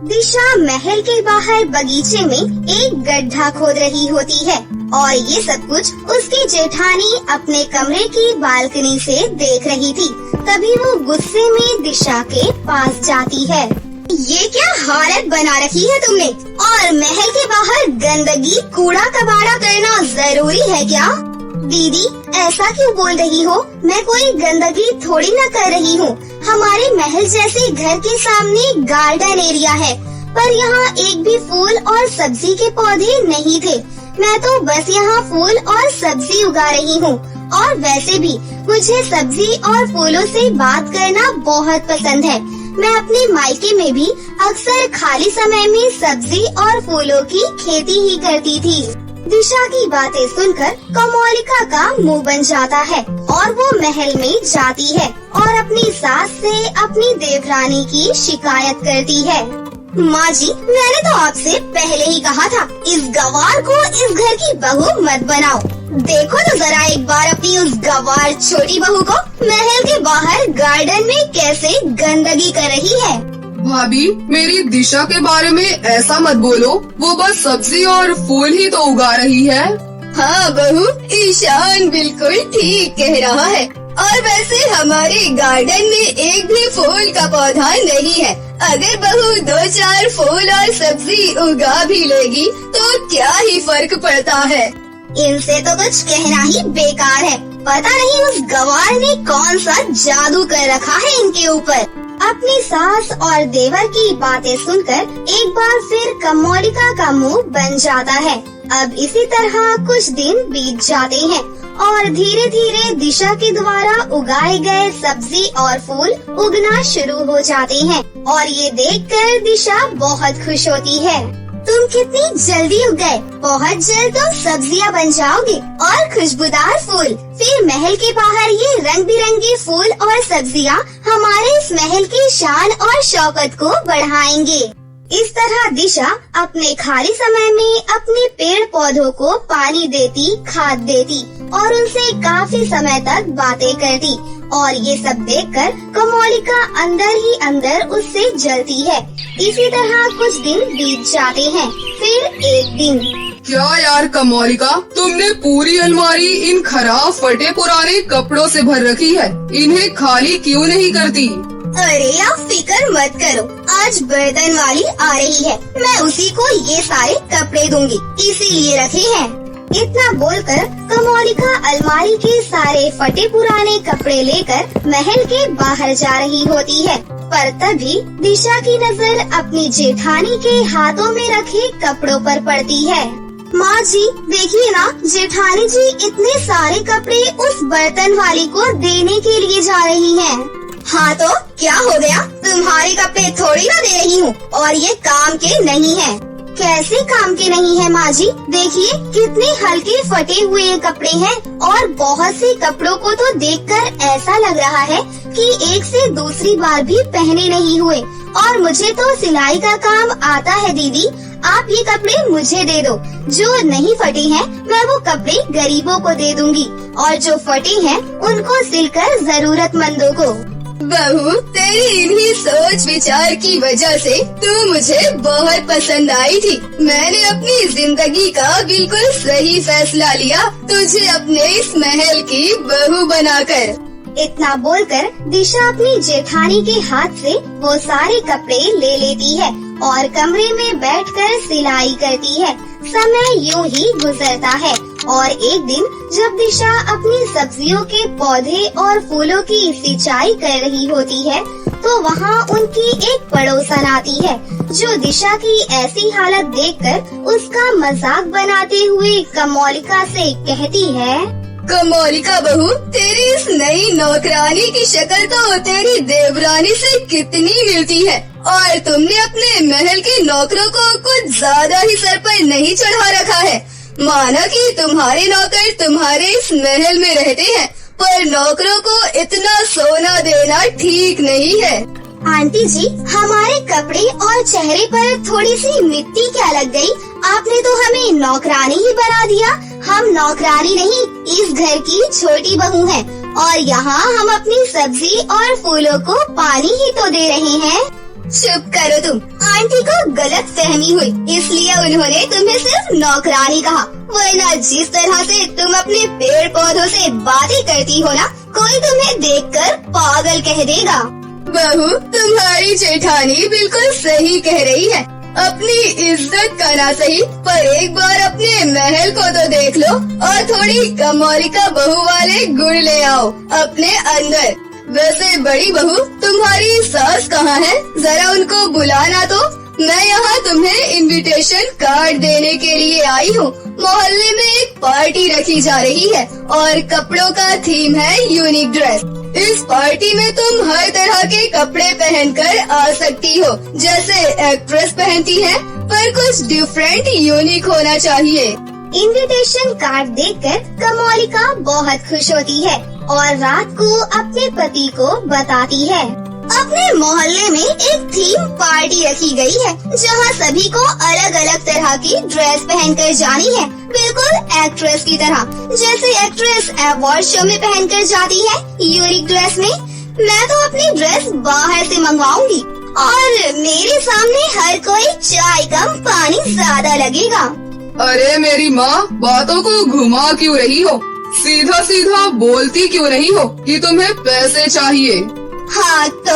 दिशा महल के बाहर बगीचे में एक गड्ढा खोद रही होती है और ये सब कुछ उसकी जेठानी अपने कमरे की बालकनी से देख रही थी। तभी वो गुस्से में दिशा के पास जाती है। ये क्या हालत बना रखी है तुमने? और महल के बाहर गंदगी कूड़ा कबाड़ा करना जरूरी है क्या? दीदी, ऐसा क्यों बोल रही हो? मैं कोई गंदगी थोड़ी ना कर रही हूँ। हमारे महल जैसे घर के सामने गार्डन एरिया है, पर यहाँ एक भी फूल और सब्जी के पौधे नहीं थे। मैं तो बस यहाँ फूल और सब्जी उगा रही हूँ। और वैसे भी मुझे सब्जी और फूलों से बात करना बहुत पसंद है। मैं अपने मायके में भी अक्सर खाली समय में सब्जी और फूलों की खेती ही करती थी। दिशा की बातें सुनकर कमोलिका का मुंह बन जाता है और वो महल में जाती है और अपनी सास से अपनी देवरानी की शिकायत करती है। माँ जी, मैंने तो आपसे पहले ही कहा था, इस गवार को इस घर की बहू मत बनाओ। देखो तो जरा एक बार अपनी उस गवार छोटी बहू को महल के बाहर गार्डन में कैसे गंदगी कर रही है। भाभी, मेरी दिशा के बारे में ऐसा मत बोलो। वो बस सब्जी और फूल ही तो उगा रही है। हाँ बहू, ईशान बिल्कुल ठीक कह रहा है। और वैसे हमारे गार्डन में एक भी फूल का पौधा नहीं है। अगर बहू 2-4 फूल और सब्जी उगा भी लेगी तो क्या ही फर्क पड़ता है। इनसे तो कुछ कहना ही बेकार है। पता नहीं उस गवार ने कौन सा जादू कर रखा है इनके ऊपर। अपनी सास और देवर की बातें सुनकर एक बार फिर कमोलिका का मुंह बन जाता है। अब इसी तरह कुछ दिन बीत जाते हैं और धीरे धीरे दिशा के द्वारा उगाए गए सब्जी और फूल उगना शुरू हो जाते हैं और ये देखकर दिशा बहुत खुश होती है। तुम कितनी जल्दी उग गए। बहुत जल्द तुम सब्जियां बन जाओगे और खुशबूदार फूल। फिर महल के बाहर ये रंग बिरंगे फूल और सब्जियां हमारे इस महल की शान और शौकत को बढ़ाएंगे। इस तरह दिशा अपने खाली समय में अपने पेड़ पौधों को पानी देती, खाद देती और उनसे काफी समय तक बातें करती। और ये सब देखकर कमोलिका अंदर ही अंदर उससे जलती है। इसी तरह कुछ दिन बीत जाते हैं। फिर एक दिन, क्या यार कमोलिका, तुमने पूरी अलमारी इन खराब फटे पुराने कपड़ों से भर रखी है। इन्हें खाली क्यों नहीं करती? अरे आप फिक्र मत करो, आज बर्तन वाली आ रही है। मैं उसी को ये सारे कपड़े दूंगी, इसीलिए रखे हैं। इतना बोलकर कमोलिका अलमारी के सारे फटे पुराने कपड़े लेकर महल के बाहर जा रही होती है। पर तभी दिशा की नजर अपनी जेठानी के हाथों में रखे कपड़ों पर पड़ती है। माँ जी, देखिए ना, जेठानी जी इतने सारे कपड़े उस बर्तन वाली को देने के लिए जा रही हैं। हाँ तो क्या हो गया? तुम्हारे कपड़े थोड़ी ना दे रही हूँ और ये काम के नहीं है। कैसे काम के नहीं है माँ जी? देखिए कितने हल्के फटे हुए कपड़े हैं और बहुत से कपड़ों को तो देखकर ऐसा लग रहा है कि एक से दूसरी बार भी पहने नहीं हुए। और मुझे तो सिलाई का काम आता है दीदी, आप ये कपड़े मुझे दे दो। जो नहीं फटे हैं मैं वो कपड़े गरीबों को दे दूंगी और जो फटे हैं उनको सिलकर जरूरतमंदों को। बहू, तेरी इन्हीं सोच विचार की वजह से तू मुझे बहुत पसंद आई थी। मैंने अपनी जिंदगी का बिल्कुल सही फैसला लिया, तुझे अपने इस महल की बहू बनाकर। इतना बोलकर दिशा अपनी जेठानी के हाथ से वो सारे कपड़े ले लेती है और कमरे में बैठकर सिलाई करती है। समय यूं ही गुजरता है और एक दिन जब दिशा अपनी सब्जियों के पौधे और फूलों की सिंचाई कर रही होती है तो वहाँ उनकी एक पड़ोसन आती है जो दिशा की ऐसी हालत देखकर उसका मजाक बनाते हुए कमोलिका से कहती है, कमोलिका बहू, तेरी इस नई नौकरानी की शक्ल तो तेरी देवरानी से कितनी मिलती है और तुमने अपने महल के नौकरों को कुछ ज्यादा ही सर पर नहीं चढ़ा रखा है। माना कि तुम्हारे नौकर तुम्हारे इस महल में रहते हैं, पर नौकरों को इतना सोना देना ठीक नहीं है। आंटी जी, हमारे कपड़े और चेहरे पर थोड़ी सी मिट्टी क्या लग गई? आपने तो हमें नौकरानी ही बना दिया। हम नौकरानी नहीं, इस घर की छोटी बहू हैं और यहाँ हम अपनी सब्जी और फूलों को पानी ही तो दे रहे हैं। चुप करो तुम। आंटी को गलत फहमी हुई, इसलिए उन्होंने तुम्हें सिर्फ नौकरानी कहा, वरना जिस तरह से तुम अपने पेड़ पौधों से बातें करती हो ना, कोई तुम्हें देखकर पागल कह देगा। बहू, तुम्हारी जेठानी बिल्कुल सही कह रही है। अपनी इज्जत का ना सही, पर एक बार अपने महल को तो देख लो और थोड़ी कमौलिका बहू वाले गुण ले आओ अपने अंदर। वैसे बड़ी बहू, तुम्हारी सास कहाँ है? जरा उनको बुलाना तो। मैं यहाँ तुम्हें इनविटेशन कार्ड देने के लिए आई हूँ। मोहल्ले में एक पार्टी रखी जा रही है और कपड़ों का थीम है यूनिक ड्रेस। इस पार्टी में तुम हर तरह के कपड़े पहनकर आ सकती हो, जैसे एक्ट्रेस पहनती है, पर कुछ डिफरेंट यूनिक होना चाहिए। इनविटेशन कार्ड देखकर कमौलिका बहुत खुश होती है और रात को अपने पति को बताती है। अपने मोहल्ले में एक थीम पार्टी रखी गई है, जहां सभी को अलग अलग तरह की ड्रेस पहनकर जानी है, बिल्कुल एक्ट्रेस की तरह। जैसे एक्ट्रेस अवार्ड शो में पहनकर जाती है यूनिक ड्रेस में, मैं तो अपनी ड्रेस बाहर से मंगवाऊंगी और मेरे सामने हर कोई चाय कम पानी ज्यादा लगेगा। अरे मेरी माँ, बातों को घुमा क्यों रही हो? सीधा सीधा बोलती क्यों नहीं हो कि तुम्हें पैसे चाहिए? हाँ, तो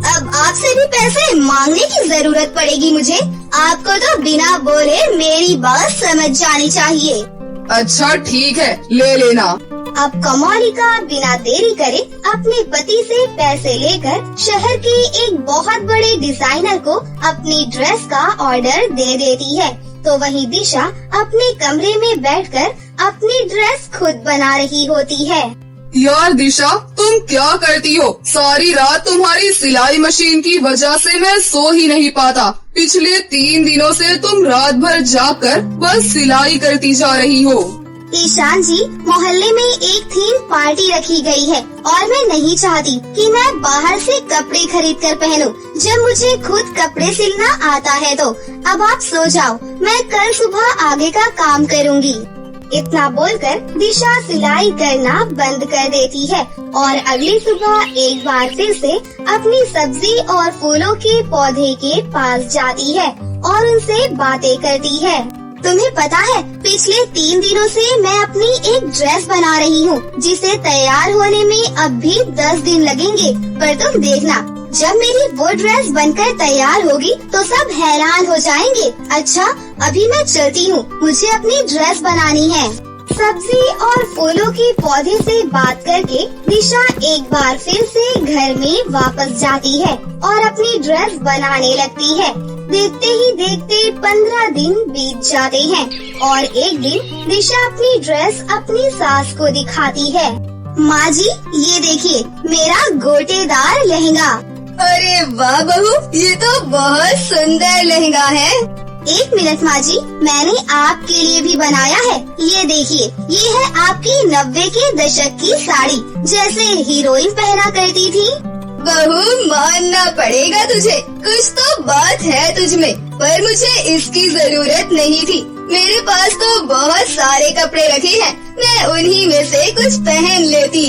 अब आपसे भी पैसे मांगने की जरूरत पड़ेगी मुझे। आपको तो बिना बोले मेरी बात समझ जानी चाहिए। अच्छा ठीक है, ले लेना। अब कमौलिका बिना देरी करे अपने पति से पैसे लेकर शहर के एक बहुत बड़े डिजाइनर को अपनी ड्रेस का ऑर्डर दे देती है। तो वहीं दिशा अपने कमरे में बैठकर अपनी ड्रेस खुद बना रही होती है। यार दिशा, तुम क्या करती हो? सारी रात तुम्हारी सिलाई मशीन की वजह से मैं सो ही नहीं पाता। पिछले 3 दिनों से तुम रात भर जाकर बस सिलाई करती जा रही हो। ईशान जी, मोहल्ले में एक थीम पार्टी रखी गई है और मैं नहीं चाहती कि मैं बाहर से कपड़े खरीद कर पहनूं, जब मुझे खुद कपड़े सिलना आता है। तो अब आप सो जाओ, मैं कल सुबह आगे का काम करूंगी। इतना बोलकर दिशा सिलाई करना बंद कर देती है और अगली सुबह एक बार फिर से अपनी सब्जी और फूलों के पौधे के पास जाती है और उनसे बातें करती है। तुम्हें पता है, पिछले 3 दिनों से मैं अपनी एक ड्रेस बना रही हूँ, जिसे तैयार होने में अब भी 10 दिन लगेंगे। पर तुम देखना, जब मेरी वो ड्रेस बनकर तैयार होगी तो सब हैरान हो जाएंगे। अच्छा, अभी मैं चलती हूँ, मुझे अपनी ड्रेस बनानी है। सब्जी और फूलों के पौधे से बात करके दिशा एक बार फिर से घर में वापस जाती है और अपनी ड्रेस बनाने लगती है। देखते ही देखते 15 दिन बीत जाते हैं और एक दिन दिशा अपनी ड्रेस अपनी सास को दिखाती है। माँ जी, ये देखिए मेरा गोटेदार लहंगा। अरे वाह बहू, ये तो बहुत सुंदर लहंगा है। एक मिनट माँ जी, मैंने आपके लिए भी बनाया है। ये देखिए, ये है आपकी 90 के दशक की साड़ी, जैसे हीरोइन पहना करती थी। बहू, मानना पड़ेगा तुझे, कुछ तो बात है तुझमें, पर मुझे इसकी जरूरत नहीं थी। मेरे पास तो बहुत सारे कपड़े रखे हैं, मैं उन्हीं में से कुछ पहन लेती।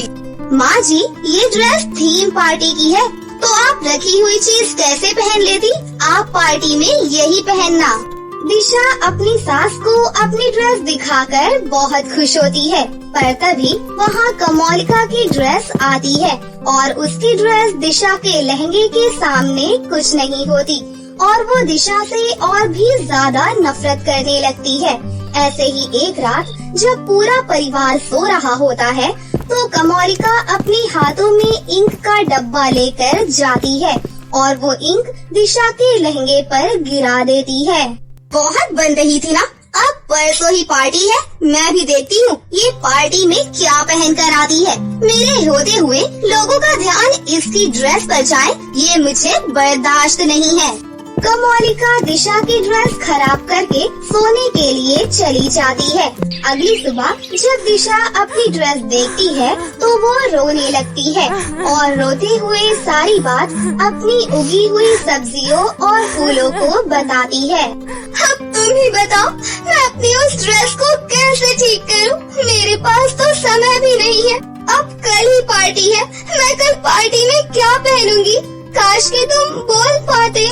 माँ जी, ये ड्रेस थीम पार्टी की है, तो आप रखी हुई चीज कैसे पहन लेती? आप पार्टी में यही पहनना। दिशा अपनी सास को अपनी ड्रेस दिखाकर बहुत खुश होती है, पर तभी वहाँ कमौलिका की ड्रेस आती है और उसकी ड्रेस दिशा के लहंगे के सामने कुछ नहीं होती और वो दिशा से और भी ज्यादा नफरत करने लगती है। ऐसे ही एक रात जब पूरा परिवार सो रहा होता है, तो कमौलिका अपने हाथों में इंक का डब्बा लेकर जाती है और वो इंक दिशा के लहंगे पर गिरा देती है। बहुत बन रही थी ना, अब परसों ही पार्टी है, मैं भी देखती हूँ ये पार्टी में क्या पहन कर आती है। मेरे रोते हुए लोगों का ध्यान इसकी ड्रेस पर जाए, ये मुझे बर्दाश्त नहीं है। कमौलिका दिशा की ड्रेस खराब करके सोने के लिए चली जाती है। अगली सुबह जब दिशा अपनी ड्रेस देखती है तो वो रोने लगती है और रोते हुए सारी बात अपनी उगी हुई सब्जियों और फूलों को बताती है। अब तुम ही बताओ, मैं अपनी उस ड्रेस को कैसे ठीक करूं? मेरे पास तो समय भी नहीं है। अब कल ही पार्टी है, मैं कल पार्टी में क्या पहनूंगी? काश कि तुम बोल पाते।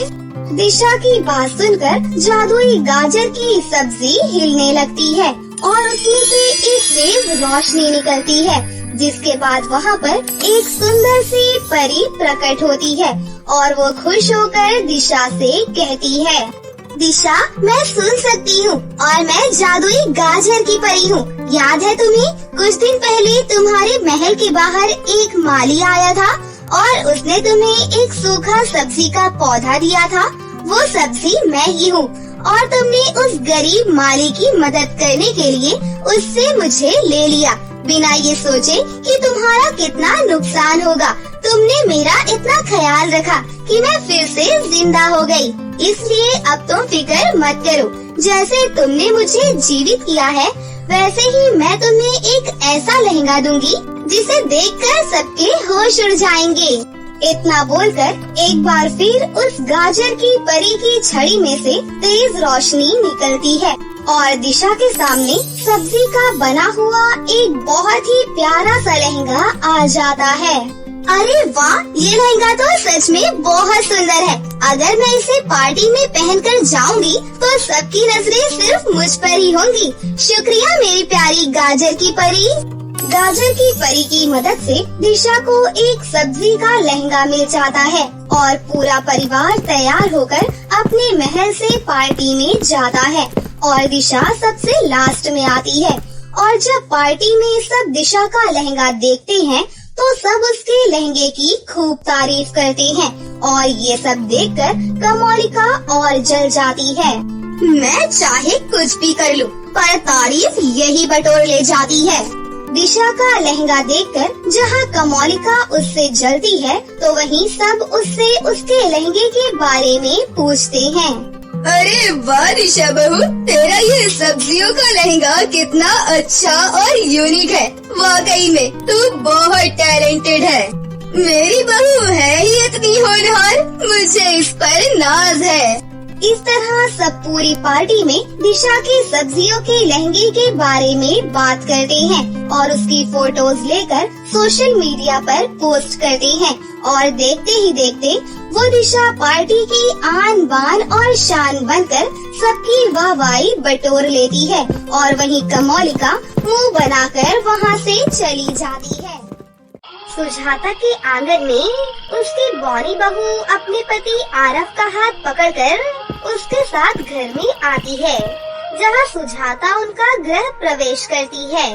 दिशा की बात सुनकर जादुई गाजर की सब्जी हिलने लगती है और उसमें से एक तेज रोशनी निकलती है, जिसके बाद वहाँ पर एक सुंदर सी परी प्रकट होती है और वो खुश होकर दिशा से कहती है, दिशा, मैं सुन सकती हूँ और मैं जादुई गाजर की परी हूँ। याद है तुम्हें, कुछ दिन पहले तुम्हारे महल के बाहर एक माली आया था और उसने तुम्हें एक सूखा सब्जी का पौधा दिया था। वो सब्जी मैं ही हूँ और तुमने उस गरीब माली की मदद करने के लिए उससे मुझे ले लिया, बिना ये सोचे कि तुम्हारा कितना नुकसान होगा। तुमने मेरा इतना ख्याल रखा कि मैं फिर से जिंदा हो गई। इसलिए अब तुम फिक्र मत करो। जैसे तुमने मुझे जीवित किया है, वैसे ही मैं तुम्हें एक ऐसा लहंगा दूंगी जिसे देखकर सबके होश उड़ जाएंगे। इतना बोलकर एक बार फिर उस गाजर की परी की छड़ी में से तेज रोशनी निकलती है और दिशा के सामने सब्जी का बना हुआ एक बहुत ही प्यारा सा लहंगा आ जाता है। अरे वाह, ये लहंगा तो सच में बहुत सुंदर है। अगर मैं इसे पार्टी में पहनकर जाऊंगी तो सबकी नजरें सिर्फ मुझ पर ही होंगी। शुक्रिया मेरी प्यारी गाजर की परी। गाजर की परी की मदद से दिशा को एक सब्जी का लहंगा मिल जाता है और पूरा परिवार तैयार होकर अपने महल से पार्टी में जाता है और दिशा सबसे लास्ट में आती है। और जब पार्टी में सब दिशा का लहंगा देखते हैं तो सब उसके लहंगे की खूब तारीफ करते हैं और ये सब देखकर कमोलिका और जल जाती है। मैं चाहे कुछ भी कर लूं, पर तारीफ यही बटोर ले जाती है। दिशा का लहंगा देखकर जहाँ कमोलिका उससे जलती है तो वहीं सब उससे उसके लहंगे के बारे में पूछते हैं। अरे वाह दिशा बहू, तेरा ये सब्जियों का लहंगा कितना अच्छा और यूनिक है। वाकई में तू बहुत टैलेंटेड है। मेरी बहू है ही इतनी होनहार, मुझे इस पर नाज है। इस तरह सब पूरी पार्टी में दिशा के सब्जियों के लहंगे के बारे में बात करते हैं और उसकी फोटोज लेकर सोशल मीडिया पर पोस्ट करते हैं और देखते ही देखते वो दिशा पार्टी की आन बान और शान बनकर सबकी वाहवाही बटोर लेती है और वहीं कमोलिका मुंह बनाकर वहाँ से चली जाती है। सुजाता के आंगन में उसकी बौनी बहू अपने पति आरव का हाथ पकड़कर उसके साथ घर में आती है, जहाँ सुजाता उनका गृह प्रवेश करती है।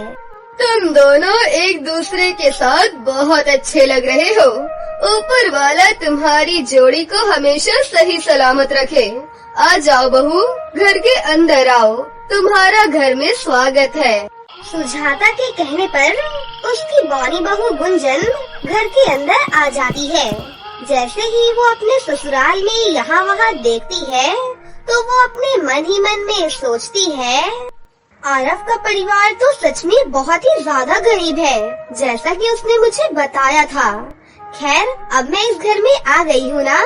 तुम दोनों एक दूसरे के साथ बहुत अच्छे लग रहे हो। ऊपर वाला तुम्हारी जोड़ी को हमेशा सही सलामत रखे। आ जाओ बहू, घर के अंदर आओ, तुम्हारा घर में स्वागत है। सुजाता के कहने पर उसकी बौनी बहू गुंजन घर के अंदर आ जाती है। जैसे ही वो अपने ससुराल में यहाँ वहाँ देखती है तो वो अपने मन ही मन में सोचती है, आरव का परिवार तो सच में बहुत ही ज्यादा गरीब है, जैसा कि उसने मुझे बताया था। खैर, अब मैं इस घर में आ गई हूँ ना,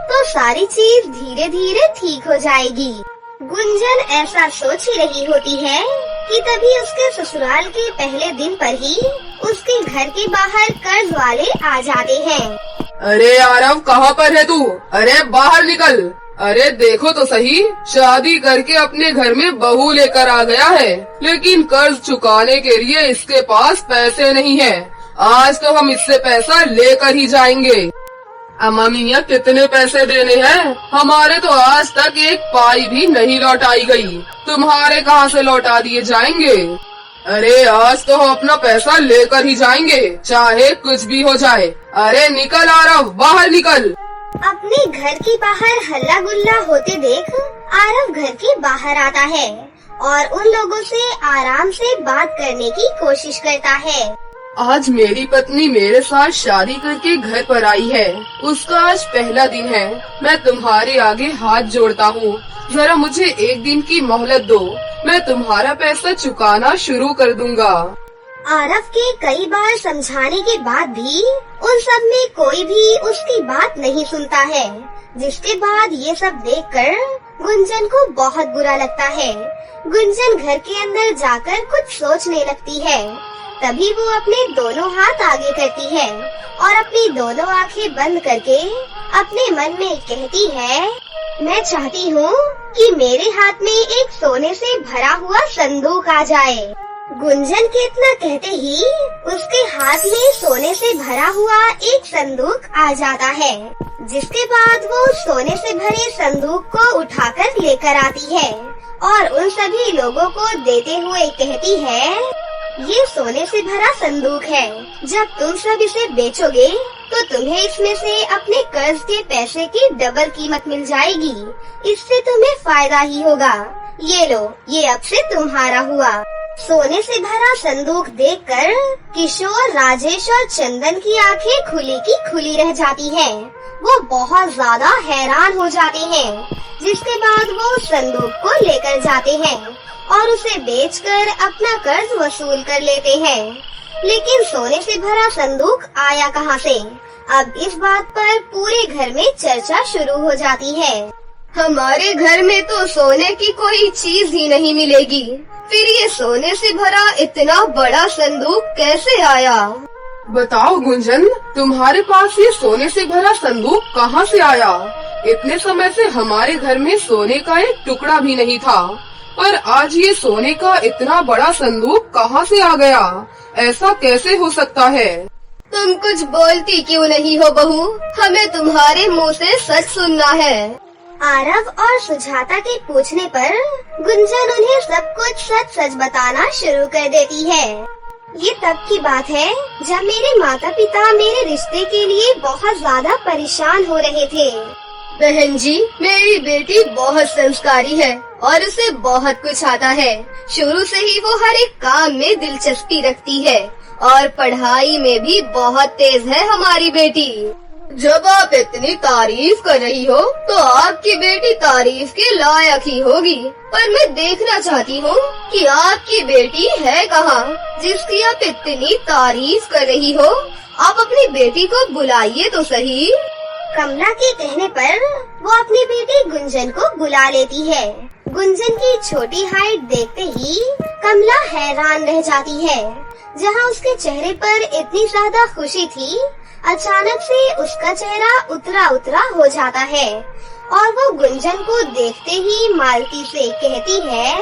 तो सारी चीज धीरे धीरे ठीक हो जाएगी। गुंजन ऐसा सोच ही रही होती है कि तभी उसके ससुराल के पहले दिन पर ही उसके घर के बाहर कर्ज वाले आ जाते हैं। अरे आरव, कहाँ पर है तू? अरे बाहर निकल। अरे देखो तो सही, शादी करके अपने घर में बहू लेकर आ गया है, लेकिन कर्ज चुकाने के लिए इसके पास पैसे नहीं है। आज तो हम इससे पैसा लेकर ही जाएंगे। अम्मा मियाँ, कितने पैसे देने हैं? हमारे तो आज तक एक पाई भी नहीं लौटाई गई, तुम्हारे कहाँ से लौटा दिए जाएंगे? अरे आज तो हम अपना पैसा लेकर ही जाएंगे, चाहे कुछ भी हो जाए। अरे निकल आरव, बाहर निकल। अपने घर के बाहर हल्ला गुल्ला होते देख आरव घर के बाहर आता है और उन लोगों से आराम से बात करने की कोशिश करता है। आज मेरी पत्नी मेरे साथ शादी करके घर पर आई है, उसका आज पहला दिन है। मैं तुम्हारे आगे हाथ जोड़ता हूँ, जरा मुझे एक दिन की मोहलत दो, मैं तुम्हारा पैसा चुकाना शुरू कर दूंगा। आरव के कई बार समझाने के बाद भी उन सब में कोई भी उसकी बात नहीं सुनता है, जिसके बाद ये सब देखकर गुंजन को बहुत बुरा लगता है। गुंजन घर के अंदर जाकर कुछ सोचने लगती है। तभी वो अपने दोनों हाथ आगे करती है और अपनी दोनों आंखें बंद करके अपने मन में कहती है, मैं चाहती हूँ कि मेरे हाथ में एक सोने से भरा हुआ संदूक आ जाए। गुंजन के इतना कहते ही उसके हाथ में सोने से भरा हुआ एक संदूक आ जाता है, जिसके बाद वो सोने से भरे संदूक को उठाकर लेकर आती है और उन सभी लोगों को देते हुए कहती है, ये सोने से भरा संदूक है। जब तुम सब इसे बेचोगे तो तुम्हें इसमें से अपने कर्ज के पैसे की डबल कीमत मिल जाएगी। इससे तुम्हें फायदा ही होगा। ये लो, ये अब से तुम्हारा हुआ। सोने से भरा संदूक देखकर किशोर, राजेश और चंदन की आंखें खुली की खुली रह जाती हैं। वो बहुत ज्यादा हैरान हो जाते हैं, जिसके बाद वो संदूक को लेकर जाते हैं और उसे बेचकर अपना कर्ज वसूल कर लेते हैं। लेकिन सोने से भरा संदूक आया कहाँ से? अब इस बात पर पूरे घर में चर्चा शुरू हो जाती है। हमारे घर में तो सोने की कोई चीज ही नहीं मिलेगी, फिर ये सोने से भरा इतना बड़ा संदूक कैसे आया? बताओ गुंजन, तुम्हारे पास ये सोने से भरा संदूक कहाँ से आया? इतने समय से हमारे घर में सोने का एक टुकड़ा भी नहीं था, पर आज ये सोने का इतना बड़ा संदूक कहाँ से आ गया? ऐसा कैसे हो सकता है? तुम कुछ बोलती क्यों नहीं हो बहू? हमें तुम्हारे मुंह से सच सुनना है। आरव और सुजाता के पूछने पर गुंजन उन्हें सब कुछ सच सच बताना शुरू कर देती है। ये तब की बात है जब मेरे माता पिता मेरे रिश्ते के लिए बहुत ज्यादा परेशान हो रहे थे। बहन जी, मेरी बेटी बहुत संस्कारी है और उसे बहुत कुछ आता है। शुरू से ही वो हर एक काम में दिलचस्पी रखती है और पढ़ाई में भी बहुत तेज है हमारी बेटी। जब आप इतनी तारीफ कर रही हो तो आपकी बेटी तारीफ के लायक ही होगी, पर मैं देखना चाहती हूँ कि आपकी बेटी है कहाँ जिसकी आप इतनी तारीफ कर रही हो। आप अपनी बेटी को बुलाइए तो सही। कमला के कहने पर वो अपनी बेटी गुंजन को बुला लेती है। गुंजन की छोटी हाइट देखते ही कमला हैरान रह जाती है। जहाँ उसके चेहरे पर इतनी ज्यादा खुशी थी, अचानक से उसका चेहरा उतरा उतरा हो जाता है और वो गुंजन को देखते ही मालती से कहती है,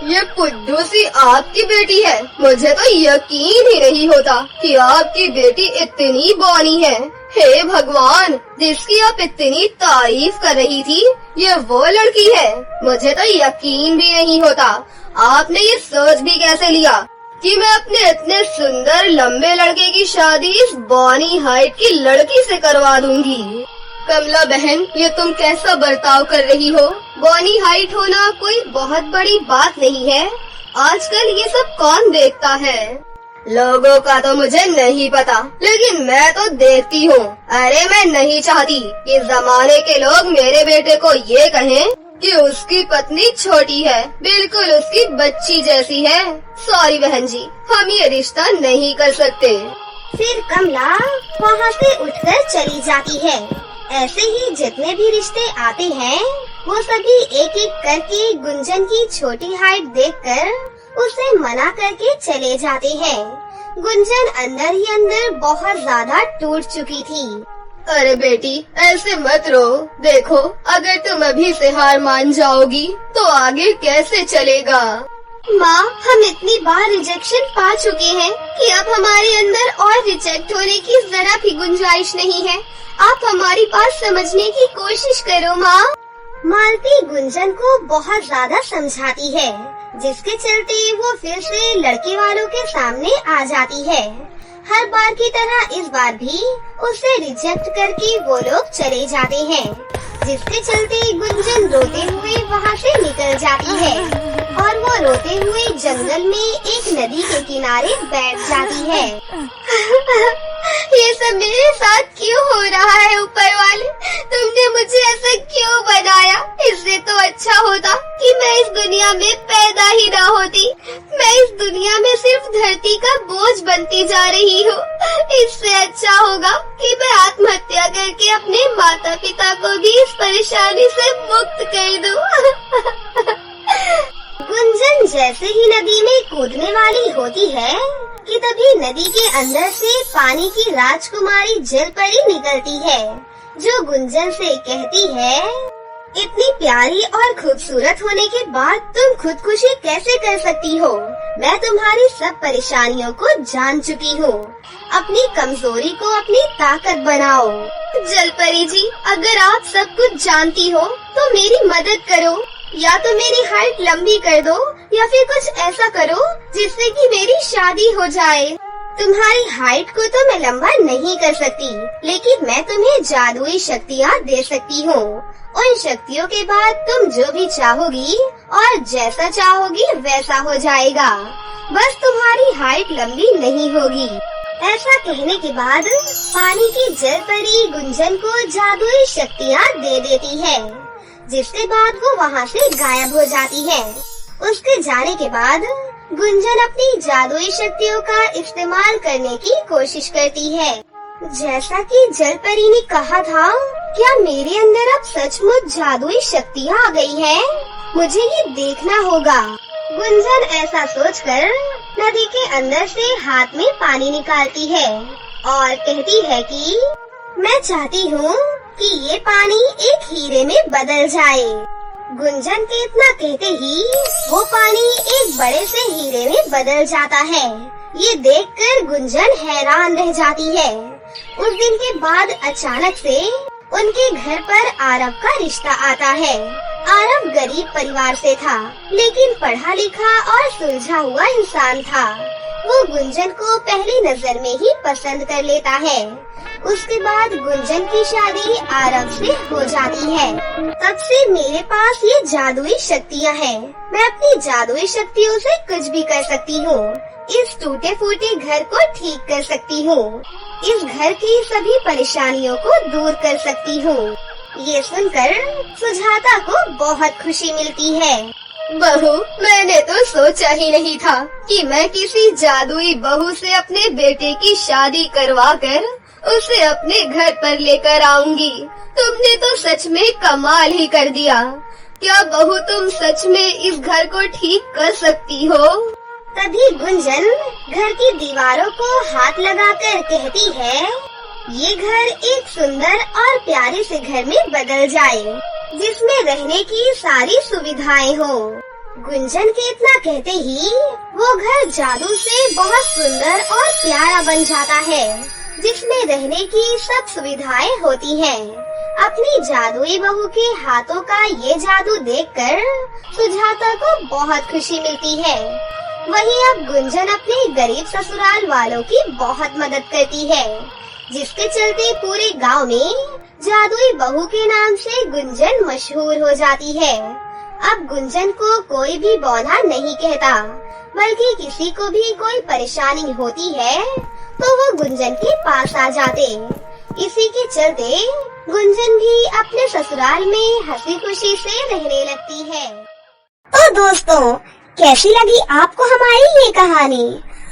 ये पुड्डू सी आपकी बेटी है। मुझे तो यकीन ही नहीं होता कि आपकी बेटी इतनी बौनी है। हे भगवान, जिसकी आप इतनी तारीफ कर रही थी, ये वो लड़की है। मुझे तो यकीन भी नहीं होता। आपने ये सोच भी कैसे लिया कि मैं अपने इतने सुंदर लंबे लड़के की शादी इस बौनी हाइट की लड़की से करवा दूंगी। कमला बहन, ये तुम कैसा बर्ताव कर रही हो? बौनी हाइट होना कोई बहुत बड़ी बात नहीं है। आजकल ये सब कौन देखता है? लोगों का तो मुझे नहीं पता, लेकिन मैं तो देखती हूँ। अरे मैं नहीं चाहती कि जमाने के लोग मेरे बेटे को ये कहें कि उसकी पत्नी छोटी है, बिल्कुल उसकी बच्ची जैसी है। सॉरी बहन जी, हम ये रिश्ता नहीं कर सकते। फिर कमला वहाँ से उठकर चली जाती है। ऐसे ही जितने भी रिश्ते आते हैं, वो सभी एक एक करके गुंजन की छोटी हाइट देखकर उसे मना करके चले जाते हैं। गुंजन अंदर ही अंदर बहुत ज्यादा टूट चुकी थी। अरे बेटी, ऐसे मत रो। देखो, अगर तुम अभी से हार मान जाओगी तो आगे कैसे चलेगा? माँ, हम इतनी बार रिजेक्शन पा चुके हैं कि अब हमारे अंदर और रिजेक्ट होने की जरा भी गुंजाइश नहीं है। आप हमारी बात समझने की कोशिश करो माँ। मालती गुंजन को बहुत ज्यादा समझाती है, जिसके चलते वो फिर से लड़के वालों के सामने आ जाती है। हर बार की तरह इस बार भी उसे रिजेक्ट करके वो लोग चले जाते हैं, जिसके चलते गुंजन रोते हुए वहाँ से निकल जाती है और वो रोते हुए जंगल में एक नदी के किनारे बैठ जाती है। ये सब मेरे साथ क्यों हो रहा है? ऊपर वाले, तुमने मुझे ऐसा क्यों बनाया? इससे तो अच्छा होता कि मैं इस दुनिया में पैदा ही ना होती। मैं इस दुनिया में सिर्फ धरती का बोझ बनती जा रही हूँ। इससे अच्छा होगा कि मैं आत्महत्या करके अपने माता पिता को भी इस परेशानी से मुक्त कर दूँ। गुंजन जैसे ही नदी में कूदने वाली होती है कि तभी नदी के अंदर से पानी की राजकुमारी जलपरी निकलती है, जो गुंजन से कहती है, इतनी प्यारी और खूबसूरत होने के बाद तुम खुदकुशी कैसे कर सकती हो? मैं तुम्हारी सब परेशानियों को जान चुकी हूँ। अपनी कमजोरी को अपनी ताकत बनाओ। जलपरी जी, अगर आप सब कुछ जानती हो तो मेरी मदद करो। या तो मेरी हाइट लंबी कर दो या फिर कुछ ऐसा करो जिससे कि मेरी शादी हो जाए। तुम्हारी हाइट को तो मैं लंबा नहीं कर सकती, लेकिन मैं तुम्हें जादुई शक्तियाँ दे सकती हूँ। उन शक्तियों के बाद तुम जो भी चाहोगी और जैसा चाहोगी वैसा हो जाएगा। बस तुम्हारी हाइट लंबी नहीं होगी। ऐसा कहने के बाद पानी की जलपरी गुंजन को जादुई शक्तियाँ दे देती है, जिसके बाद वो वहाँ से गायब हो जाती है। उसके जाने के बाद गुंजन अपनी जादुई शक्तियों का इस्तेमाल करने की कोशिश करती है। जैसा कि जलपरी ने कहा था, क्या मेरे अंदर अब सचमुच जादुई शक्तियाँ आ गई हैं? मुझे ये देखना होगा। गुंजन ऐसा सोचकर नदी के अंदर से हाथ में पानी निकालती है और कहती है कि मैं चाहती हूँ कि ये पानी एक हीरे में बदल जाए। गुंजन के इतना कहते ही वो पानी एक बड़े से हीरे में बदल जाता है। ये देखकर गुंजन हैरान रह जाती है। उस दिन के बाद अचानक से उनके घर पर आरव का रिश्ता आता है। आरव गरीब परिवार से था, लेकिन पढ़ा लिखा और सुलझा हुआ इंसान था। वो गुंजन को पहली नजर में ही पसंद कर लेता है। उसके बाद गुंजन की शादी आरव से हो जाती है। तब से मेरे पास ये जादुई शक्तियाँ हैं। मैं अपनी जादुई शक्तियों से कुछ भी कर सकती हूँ। इस टूटे फूटे घर को ठीक कर सकती हूँ। इस घर की सभी परेशानियों को दूर कर सकती हूँ। ये सुनकर सुजाता को बहुत खुशी मिलती है। बहू, मैंने तो सोचा ही नहीं था कि मैं किसी जादुई बहू से अपने बेटे की शादी करवा कर उसे अपने घर पर लेकर आऊंगी। तुमने तो सच में कमाल ही कर दिया। क्या बहू तुम सच में इस घर को ठीक कर सकती हो? तभी गुंजन घर की दीवारों को हाथ लगाकर कहती है, ये घर एक सुंदर और प्यारे से घर में बदल जाए, जिसमें रहने की सारी सुविधाएं हो। गुंजन के इतना कहते ही वो घर जादू से बहुत सुंदर और प्यारा बन जाता है, जिसमें रहने की सब सुविधाएं होती हैं। अपनी जादुई बहू के हाथों का ये जादू देखकर सुजाता को बहुत खुशी मिलती है। वहीं अब गुंजन अपने गरीब ससुराल वालों की बहुत मदद करती है, जिसके चलते पूरे गांव में जादुई बहू के नाम से गुंजन मशहूर हो जाती है। अब गुंजन को कोई भी बौना नहीं कहता, बल्कि किसी को भी कोई परेशानी होती है तो वो गुंजन के पास आ जाते। इसी के चलते गुंजन भी अपने ससुराल में हंसी खुशी से रहने लगती है। तो दोस्तों, कैसी लगी आपको हमारी ये कहानी?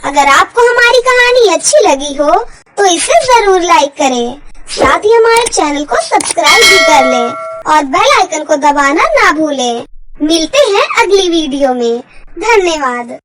अगर आपको हमारी कहानी अच्छी लगी हो तो इसे जरूर लाइक करें। साथ ही हमारे चैनल को सब्सक्राइब भी कर लें और बेल आइकन को दबाना ना भूलें। मिलते हैं अगली वीडियो में। धन्यवाद।